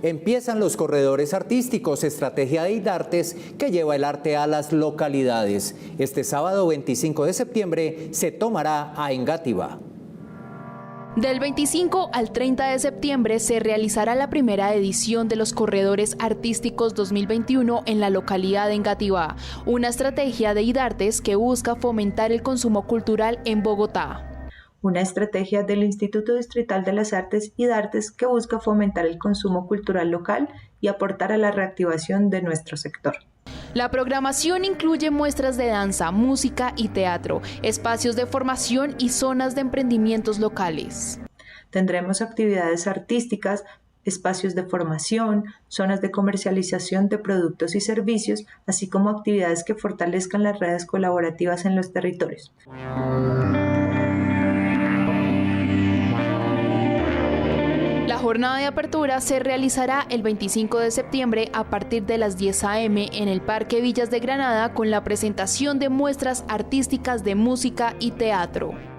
empiezan los corredores artísticos, estrategia de IDARTES que lleva el arte a las localidades. Este sábado 25 de septiembre se tomará a Engativá. Del 25 al 30 de septiembre se realizará la primera edición de los Corredores Artísticos 2021 en la localidad de Engativá, una estrategia de IDARTES que busca fomentar el consumo cultural en Bogotá. Una estrategia del Instituto Distrital de las Artes IDARTES que busca fomentar el consumo cultural local y aportar a la reactivación de nuestro sector. La programación incluye muestras de danza, música y teatro, espacios de formación y zonas de emprendimientos locales. Tendremos actividades artísticas, espacios de formación, zonas de comercialización de productos y servicios, así como actividades que fortalezcan las redes colaborativas en los territorios. La jornada de apertura se realizará el 25 de septiembre a partir de las 10 a.m. en el Parque Villas de Granada con la presentación de muestras artísticas de música y teatro.